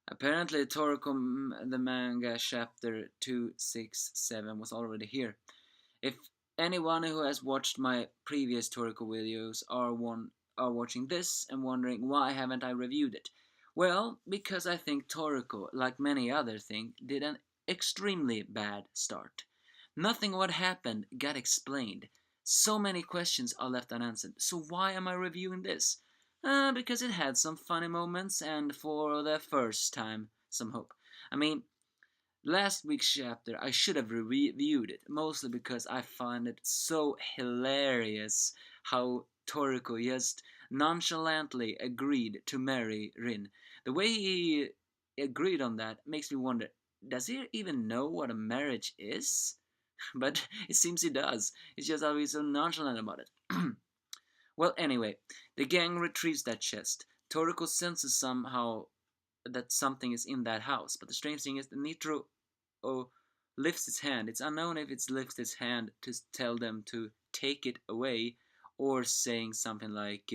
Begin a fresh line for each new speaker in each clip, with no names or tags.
Apparently, Toriko the manga chapter 267 was already here. If anyone who has watched my previous Toriko videos are watching this and wondering why haven't I reviewed it, well, because I think Toriko, like many other things, did an extremely bad start. Nothing what happened got explained. So many questions are left unanswered. So why am I reviewing this? Because it had some funny moments and for the first time some hope. I mean, last week's chapter I should have reviewed it, mostly because I find it so hilarious how Toriko just nonchalantly agreed to marry Rin. The way he agreed on that makes me wonder, does he even know what a marriage is? But it seems he does. It's just how he's so nonchalant about it. Well, anyway, the gang retrieves that chest. Toriko senses somehow that something is in that house, but the strange thing is that Nitro lifts its hand. It's unknown if it lifts its hand to tell them to take it away, or saying something like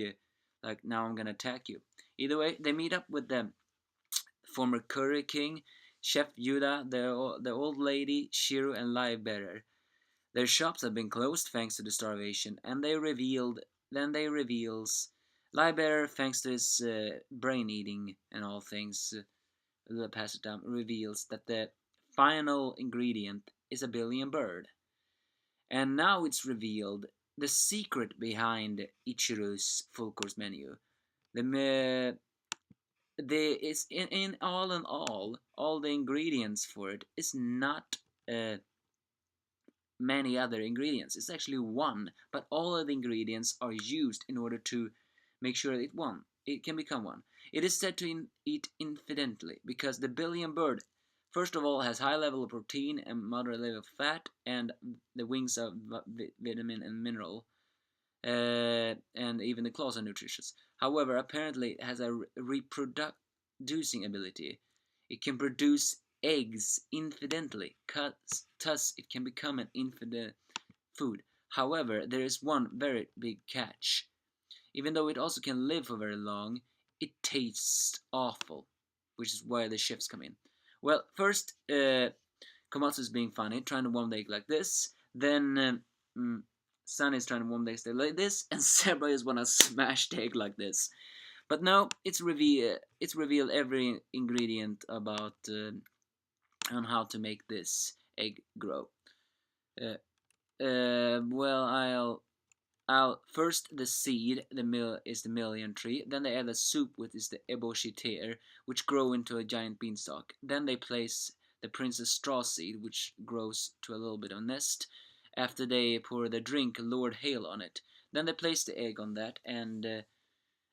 "Now I'm gonna attack you." Either way, they meet up with the former Curry King, Chef Yuda, the old lady, Shiro, and Livebearer. Their shops have been closed thanks to the starvation, and they reveals Livebearer, thanks to his brain eating and all things, the passage down reveals that the final ingredient is a billion bird. And now it's revealed the secret behind Ichiryuu's full course menu. The is in all the ingredients for it is not uh, many other ingredients. It's actually one, but all of the ingredients are used in order to make sure that it can become one. It is said to eat infinitely because the billion bird, first of all, has high level of protein and moderate level of fat, and the wings of vitamin and mineral, and even the claws are nutritious. However, apparently it has a reproducing ability. It can produce eggs infinitely, thus it can become an infinite food. However, there is one very big catch. Even though it also can live for very long, it tastes awful, which is why the chefs come in. Well, first, Komatsu is being funny, trying to warm the egg like this. Then Sunny is trying to warm the egg like this, and Zebra just wanna smash the egg like this. But no, it's revealed every ingredient about on how to make this egg grow. Uh, well, I'll first the seed, is the million tree. Then they add a soup, which is the eboshiter, which grow into a giant beanstalk. Then they place the princess straw seed, which grows to a little bit of a nest. After they pour the drink, Lord Hail, on it. Then they place the egg on that, and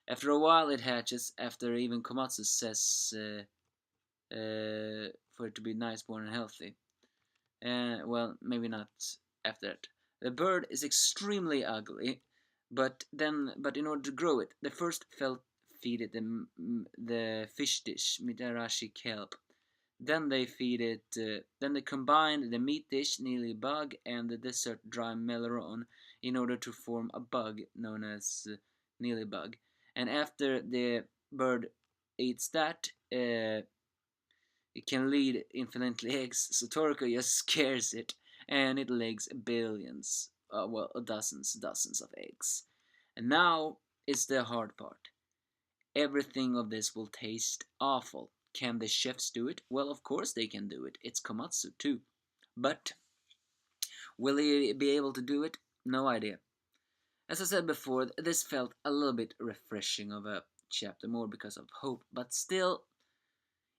after a while it hatches. After even Komatsu says for it to be nice, born, and healthy. Well, maybe not after that. The bird is extremely ugly, but in order to grow it, they first feed it the fish dish, mitarashi kelp. Then they feed it. Then they combine the meat dish, Neely bug, and the dessert dry melon in order to form a bug known as Neely bug. And after the bird eats that, it can lead infinitely eggs, so Toriko just scares it, and it lays billions, well, dozens of eggs. And now is the hard part. Everything of this will taste awful. Can the chefs do it? Well, of course they can do it. It's Komatsu too. But will he be able to do it? No idea. As I said before, this felt a little bit refreshing of a chapter, more because of hope, but still,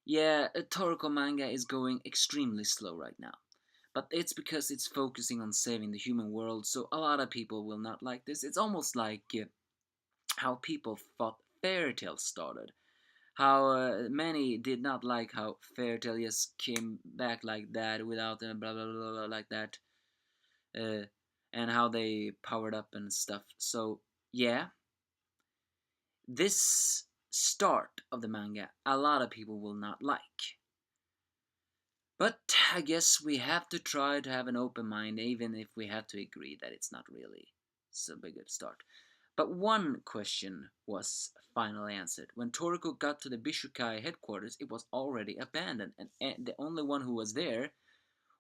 yeah, Toriko manga is going extremely slow right now. But it's because it's focusing on saving the human world, so a lot of people will not like this. It's almost like how people thought fairy tales started. How many did not like how fairy tale just came back like that without blah blah blah, blah like that, uh, and how they powered up and stuff. So yeah, this start of the manga, a lot of people will not like. But I guess we have to try to have an open mind, even if we have to agree that it's not really so big a start. But one question was finally answered. When Toriko got to the Bishukai headquarters, it was already abandoned, and the only one who was there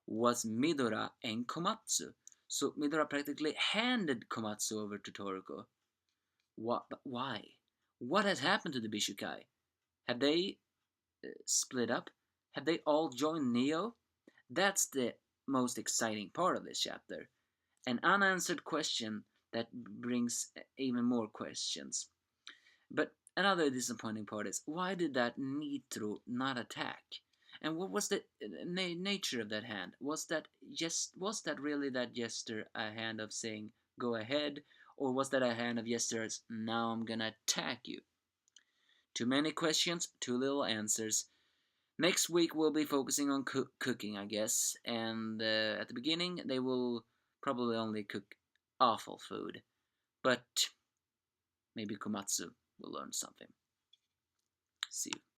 was Midora and Komatsu. So Midora practically handed Komatsu over to Toriko. What? But why? What has happened to the Bishukai? Have they split up? Have they all joined Neo? That's the most exciting part of this chapter. An unanswered question that brings even more questions. But another disappointing part is, why did that Nitro not attack? And what was the nature of that hand? Was that really that gesture a hand of saying go ahead, or was that a hand of gestures now I'm gonna attack you? Too many questions, too little answers. Next week we'll be focusing on cooking, I guess, and at the beginning they will probably only cook awful food, but maybe Komatsu will learn something. See you.